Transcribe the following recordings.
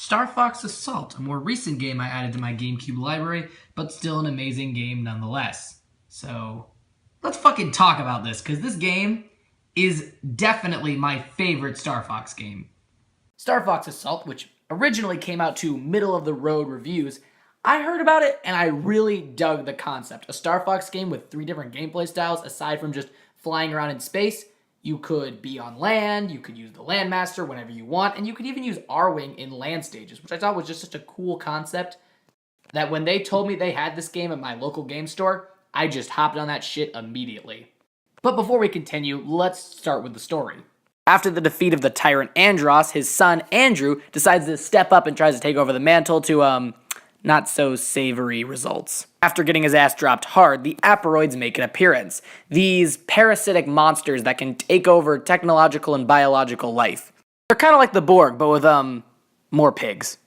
Star Fox Assault, a more recent game I added to my GameCube library, but still an amazing game nonetheless. So, let's fucking talk about this, because this game is definitely my favorite Star Fox game. Star Fox Assault, which originally came out to middle-of-the-road reviews, I heard about it and I really dug the concept. A Star Fox game with 3 different gameplay styles aside from just flying around in space. You could be on land, you could use the Landmaster whenever you want, and you could even use R-Wing in land stages, which I thought was just such a cool concept that when they told me they had this game at my local game store, I just hopped on that shit immediately. But before we continue, let's start with the story. After the defeat of the tyrant Andros, his son Andrew decides to step up and tries to take over the mantle to, not so savory results. After getting his ass dropped hard, the Aporoids make an appearance. These parasitic monsters that can take over technological and biological life. They're kind of like the Borg, but with, more pigs.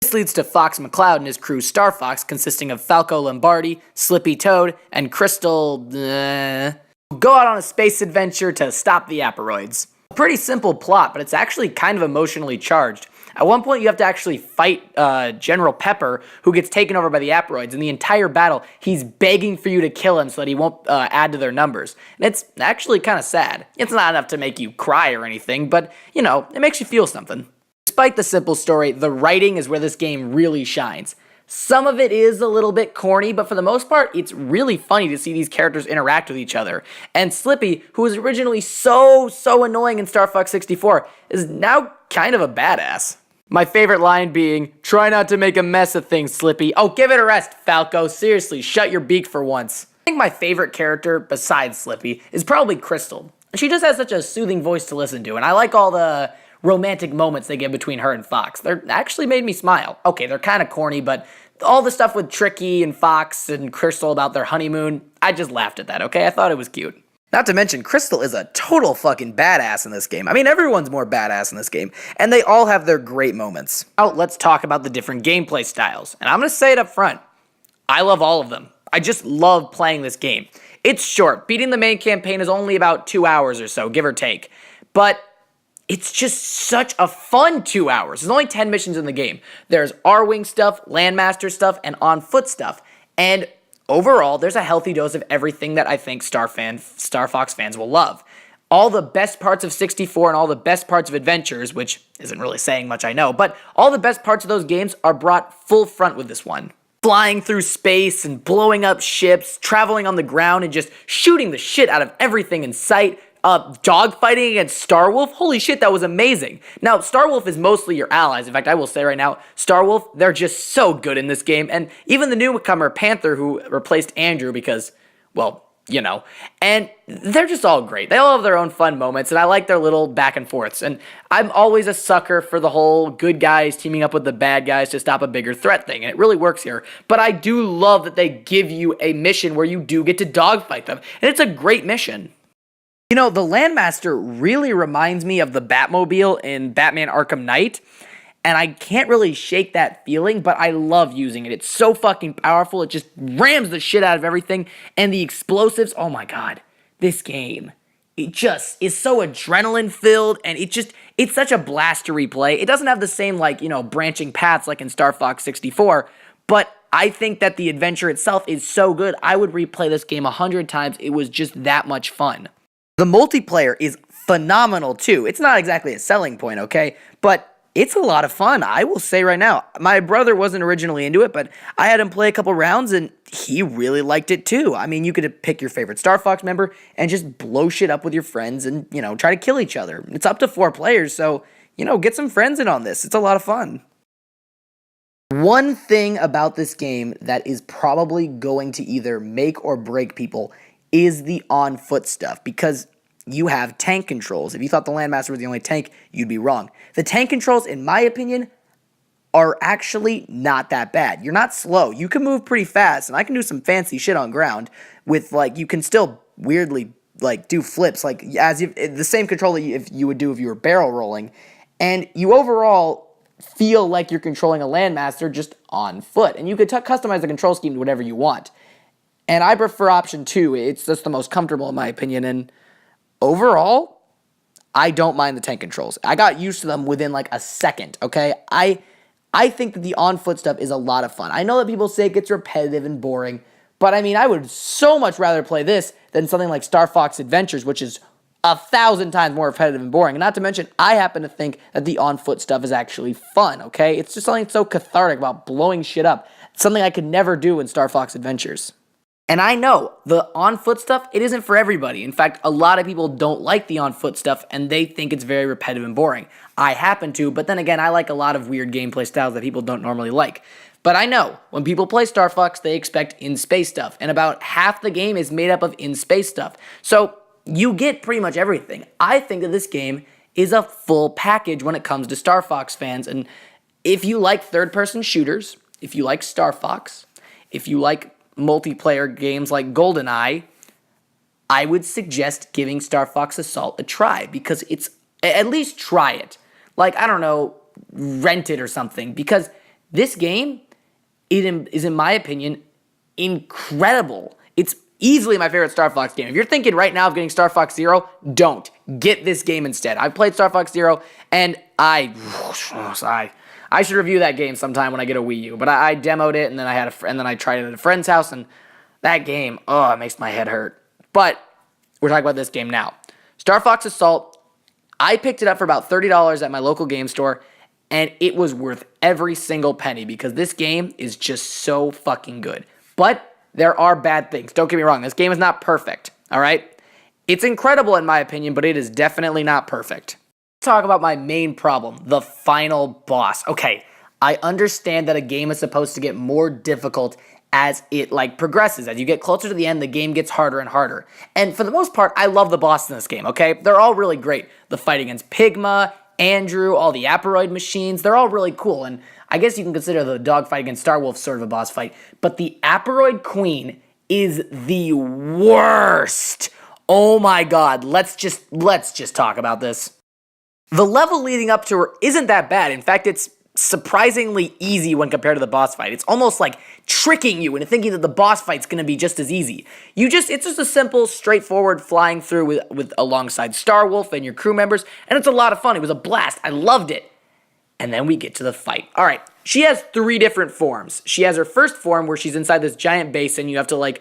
This leads to Fox McCloud and his crew Star Fox, consisting of Falco Lombardi, Slippy Toad, and Crystal... go out on a space adventure to stop the Aporoids. A pretty simple plot, but it's actually kind of emotionally charged. At one point, you have to actually fight General Pepper, who gets taken over by the Aporoids. In the entire battle, he's begging for you to kill him so that he won't add to their numbers. And it's actually kind of sad. It's not enough to make you cry or anything, but, you know, it makes you feel something. Despite the simple story, the writing is where this game really shines. Some of it is a little bit corny, but for the most part, it's really funny to see these characters interact with each other. And Slippy, who was originally so annoying in Star Fox 64, is now kind of a badass. My favorite line being, "Try not to make a mess of things, Slippy." Oh, give it a rest, Falco. Seriously, shut your beak for once. I think my favorite character, besides Slippy, is probably Crystal. She just has such a soothing voice to listen to, and I like all the romantic moments they get between her and Fox. They're actually made me smile. Okay, they're kind of corny, but all the stuff with Tricky and Fox and Crystal about their honeymoon, I just laughed at that, okay? I thought it was cute. Not to mention, Crystal is a total fucking badass in this game. I mean, everyone's more badass in this game, and they all have their great moments. Now, let's talk about the different gameplay styles, and I'm gonna say it up front. I love all of them. I just love playing this game. It's short. Beating the main campaign is only about 2 hours or so, give or take. But it's just such a fun 2 hours. There's only 10 missions in the game. There's R-Wing stuff, Landmaster stuff, and on-foot stuff. And overall, there's a healthy dose of everything that I think Star Fox fans will love. All the best parts of 64 and all the best parts of Adventures, which isn't really saying much, I know, but all the best parts of those games are brought full front with this one. Flying through space and blowing up ships, traveling on the ground and just shooting the shit out of everything in sight. Dogfighting against Starwolf? Holy shit, that was amazing. Now, Starwolf is mostly your allies. In fact, I will say right now, Starwolf, they're just so good in this game. And even the newcomer, Panther, who replaced Andrew because, well, you know. And they're just all great. They all have their own fun moments, and I like their little back and forths. And I'm always a sucker for the whole good guys teaming up with the bad guys to stop a bigger threat thing, and it really works here. But I do love that they give you a mission where you do get to dogfight them, and it's a great mission. You know, the Landmaster really reminds me of the Batmobile in Batman Arkham Knight, and I can't really shake that feeling, but I love using it. It's so fucking powerful, it just rams the shit out of everything, and the explosives, oh my god, this game, it just is so adrenaline-filled, and it's such a blast to replay. It doesn't have the same, like, you know, branching paths like in Star Fox 64, but I think that the adventure itself is so good, I would replay this game 100 times. It was just that much fun. The multiplayer is phenomenal too. It's not exactly a selling point, okay? But it's a lot of fun, I will say right now. My brother wasn't originally into it, but I had him play a couple rounds and he really liked it too. I mean, you could pick your favorite Star Fox member and just blow shit up with your friends and, you know, try to kill each other. It's up to 4 players, so, you know, get some friends in on this. It's a lot of fun. One thing about this game that is probably going to either make or break people is the on-foot stuff, because you have tank controls. If you thought the Landmaster was the only tank, you'd be wrong. The tank controls, in my opinion, are actually not that bad. You're not slow. You can move pretty fast, and I can do some fancy shit on ground with, like, you can still weirdly, like, do flips, like, as if the same control that you would do if you were barrel rolling, and you overall feel like you're controlling a Landmaster just on foot, and you could customize the control scheme to whatever you want. And I prefer option 2. It's just the most comfortable in my opinion, and overall, I don't mind the tank controls. I got used to them within like a second, okay? I think that the on-foot stuff is a lot of fun. I know that people say it gets repetitive and boring, but I mean, I would so much rather play this than something like Star Fox Adventures, which is 1,000 times more repetitive and boring. And not to mention, I happen to think that the on-foot stuff is actually fun, okay? It's just something so cathartic about blowing shit up. It's something I could never do in Star Fox Adventures. And I know the on-foot stuff, it isn't for everybody. In fact, a lot of people don't like the on-foot stuff, and they think it's very repetitive and boring. I happen to, but then again, I like a lot of weird gameplay styles that people don't normally like. But I know, when people play Star Fox, they expect in-space stuff, and about half the game is made up of in-space stuff. So, you get pretty much everything. I think that this game is a full package when it comes to Star Fox fans, and if you like third-person shooters, if you like Star Fox, if you like multiplayer games like GoldenEye, I would suggest giving Star Fox Assault a try, because it's, at least try it. Like, I don't know, rent it or something, because this game is, in my opinion, incredible. It's easily my favorite Star Fox game. If you're thinking right now of getting Star Fox Zero, don't. Get this game instead. I've played Star Fox Zero, and I should review that game sometime when I get a Wii U. But I demoed it, and then I tried it at a friend's house, and that game, it makes my head hurt. But we're talking about this game now. Star Fox Assault, I picked it up for about $30 at my local game store, and it was worth every single penny because this game is just so fucking good. But there are bad things. Don't get me wrong. This game is not perfect, all right? It's incredible in my opinion, but it is definitely not perfect. Let's talk about my main problem, the final boss. Okay, I understand that a game is supposed to get more difficult as it progresses. As you get closer to the end, the game gets harder and harder. And for the most part, I love the boss in this game, okay? They're all really great. The fight against Pigma, Andrew, all the Aperoid machines, they're all really cool. And I guess you can consider the dogfight against Starwolf sort of a boss fight. But the Aperoid Queen is the worst. Oh my god, let's just talk about this. The level leading up to her isn't that bad. In fact, it's surprisingly easy when compared to the boss fight. It's almost like tricking you into thinking that the boss fight's going to be just as easy. It's just a simple, straightforward flying through with alongside Starwolf and your crew members, and it's a lot of fun. It was a blast. I loved it. And then we get to the fight. All right, she has 3 different forms. She has her first form where she's inside this giant basin. You have to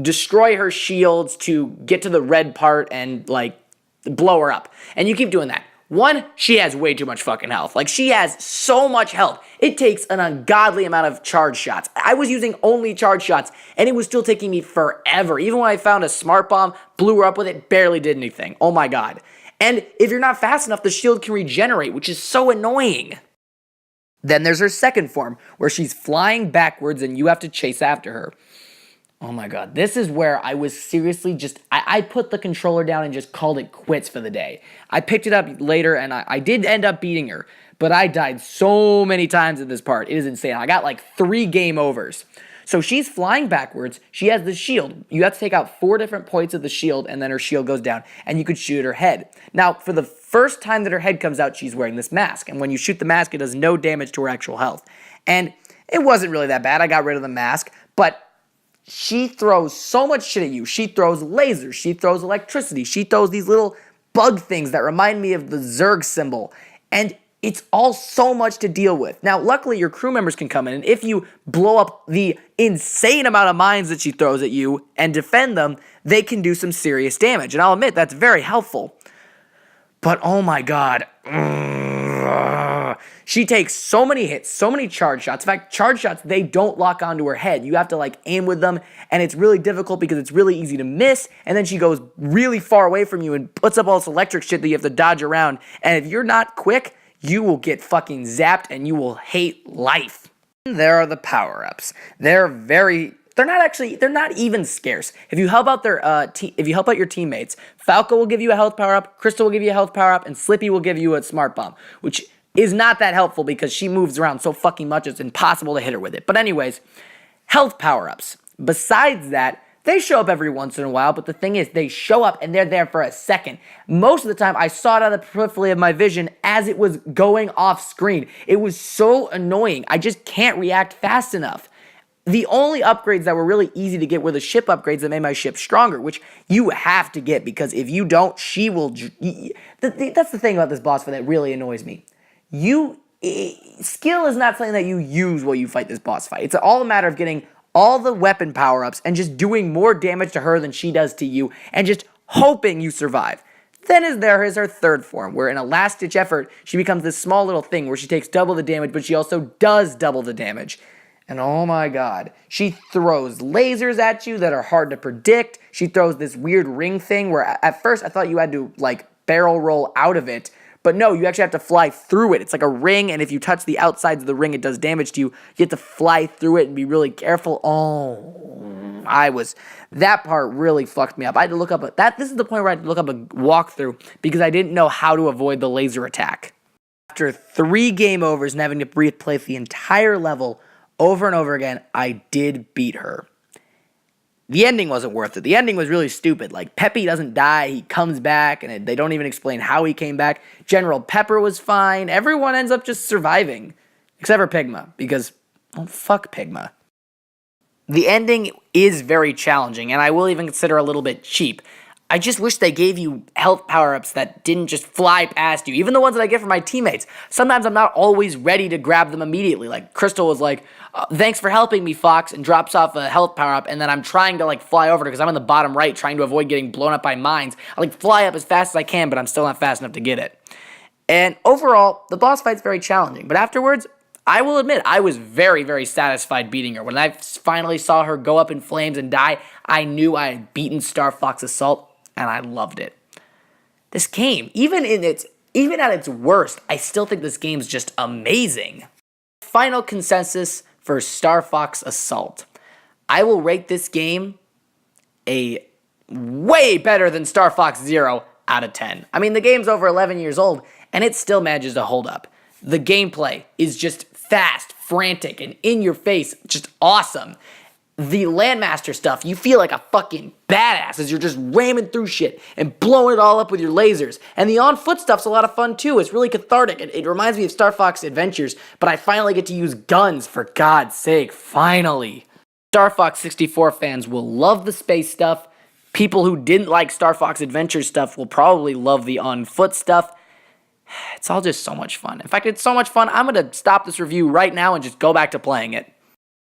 destroy her shields to get to the red part and blow her up. And you keep doing that. 1, she has way too much fucking health. She has so much health. It takes an ungodly amount of charge shots. I was using only charge shots, and it was still taking me forever. Even when I found a smart bomb, blew her up with it, barely did anything. Oh my god. And if you're not fast enough, the shield can regenerate, which is so annoying. Then there's her second form, where she's flying backwards and you have to chase after her. Oh my god, this is where I was seriously I put the controller down and just called it quits for the day. I picked it up later and I did end up beating her, but I died so many times in this part. It is insane. I got 3 game overs. So she's flying backwards. She has the shield. You have to take out 4 different points of the shield, and then her shield goes down, and you could shoot her head. Now, for the first time that her head comes out, she's wearing this mask, and when you shoot the mask, it does no damage to her actual health. And it wasn't really that bad. I got rid of the mask, but she throws so much shit at you. She throws lasers. She throws electricity. She throws these little bug things that remind me of the Zerg symbol. And it's all so much to deal with. Now, luckily, your crew members can come in, and if you blow up the insane amount of mines that she throws at you and defend them, they can do some serious damage. And I'll admit, that's very helpful. But oh my god. She takes so many hits, so many charge shots. In fact, charge shots, they don't lock onto her head. You have to aim with them, and it's really difficult because it's really easy to miss, and then she goes really far away from you and puts up all this electric shit that you have to dodge around. And if you're not quick, you will get fucking zapped and you will hate life. There are the power-ups. They're not even scarce. If you help out your teammates, Falco will give you a health power-up, Crystal will give you a health power-up, and Slippy will give you a smart bomb, which is not that helpful because she moves around so fucking much it's impossible to hit her with it. But anyways, health power-ups. Besides that, they show up every once in a while, but the thing is, they show up and they're there for a second. Most of the time, I saw it out of the periphery of my vision as it was going off screen. It was so annoying. I just can't react fast enough. The only upgrades that were really easy to get were the ship upgrades that made my ship stronger, which you have to get, because if you don't, she will... That's the thing about this boss fight that really annoys me. Skill is not something that you use while you fight this boss fight. It's all a matter of getting all the weapon power-ups and just doing more damage to her than she does to you, and just hoping you survive. Then there is her third form, where in a last-ditch effort, she becomes this small little thing where she takes double the damage, but she also does double the damage. And oh my god, she throws lasers at you that are hard to predict. She throws this weird ring thing where at first I thought you had to, like, barrel roll out of it. But no, you actually have to fly through it. It's like a ring, and if you touch the outsides of the ring, it does damage to you. You have to fly through it and be really careful. That part really fucked me up. I had to look up this is the point where I had to look up a walkthrough because I didn't know how to avoid the laser attack. After 3 game overs and having to replay the entire level over and over again, I did beat her. The ending wasn't worth it. The ending was really stupid. Like, Peppy doesn't die, he comes back, and they don't even explain how he came back. General Pepper was fine. Everyone ends up just surviving. Except for Pigma, because, well, fuck Pigma. The ending is very challenging, and I will even consider a little bit cheap. I just wish they gave you health power-ups that didn't just fly past you. Even the ones that I get from my teammates. Sometimes I'm not always ready to grab them immediately. Like, Crystal was like, thanks for helping me, Fox, and drops off a health power-up, and then I'm trying to, like, fly over to because I'm in the bottom right trying to avoid getting blown up by mines. I, like, fly up as fast as I can, but I'm still not fast enough to get it. And overall, the boss fight's very challenging. But afterwards, I will admit, I was very, very satisfied beating her. When I finally saw her go up in flames and die, I knew I had beaten Star Fox Assault, and I loved it. This game, even at its worst, I still think this game's just amazing. Final consensus for Star Fox Assault. I will rate this game a way better than Star Fox Zero out of 10. I mean, the game's over 11 years old, and it still manages to hold up. The gameplay is just fast, frantic, and in your face, just awesome. The Landmaster stuff, you feel like a fucking badass as you're just ramming through shit and blowing it all up with your lasers. And the on-foot stuff's a lot of fun too. It's really cathartic. It reminds me of Star Fox Adventures, but I finally get to use guns, for God's sake, finally. Star Fox 64 fans will love the space stuff. People who didn't like Star Fox Adventures stuff will probably love the on-foot stuff. It's all just so much fun. In fact, it's so much fun, I'm going to stop this review right now and just go back to playing it.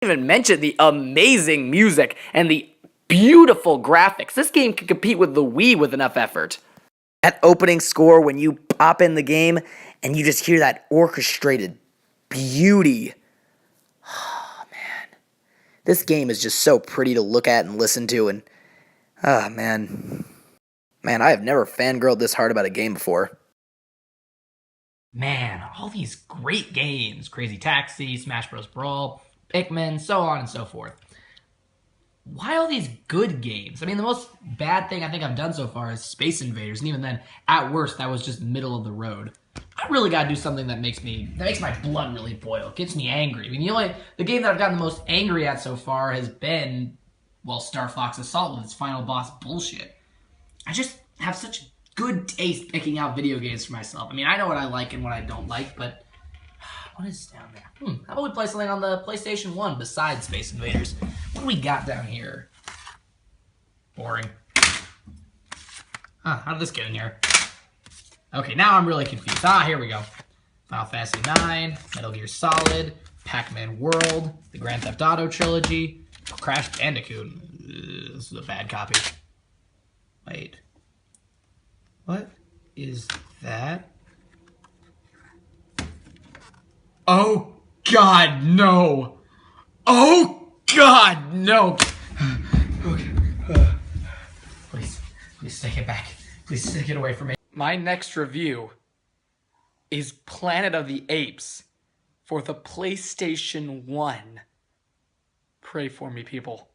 Even mention the amazing music and the beautiful graphics. This game can compete with the Wii with enough effort. That opening score when you pop in the game and you just hear that orchestrated beauty. Oh, man. This game is just so pretty to look at and listen to, and man. Man, I have never fangirled this hard about a game before. Man, all these great games. Crazy Taxi, Smash Bros. Brawl, Pikmin, so on and so forth. Why all these good games? I mean, the most bad thing I think I've done so far is Space Invaders, and even then, at worst, that was just middle of the road. I really gotta do something that makes my blood really boil, gets me angry. I mean, the game that I've gotten the most angry at so far has been, well, Star Fox Assault with its final boss bullshit. I just have such good taste picking out video games for myself. I mean, I know what I like and what I don't like, but what is down there? How about we play something on the PlayStation 1 besides Space Invaders? What do we got down here? Boring. How did this get in here? Okay, now I'm really confused. Here we go. Final Fantasy 9, Metal Gear Solid, Pac-Man World, the Grand Theft Auto trilogy, Crash Bandicoot. This is a bad copy. Wait. What is that? Oh, God, no. Oh, God, no. Okay. Please take it back. Please take it away from me. My next review is Planet of the Apes for the PlayStation 1. Pray for me, people.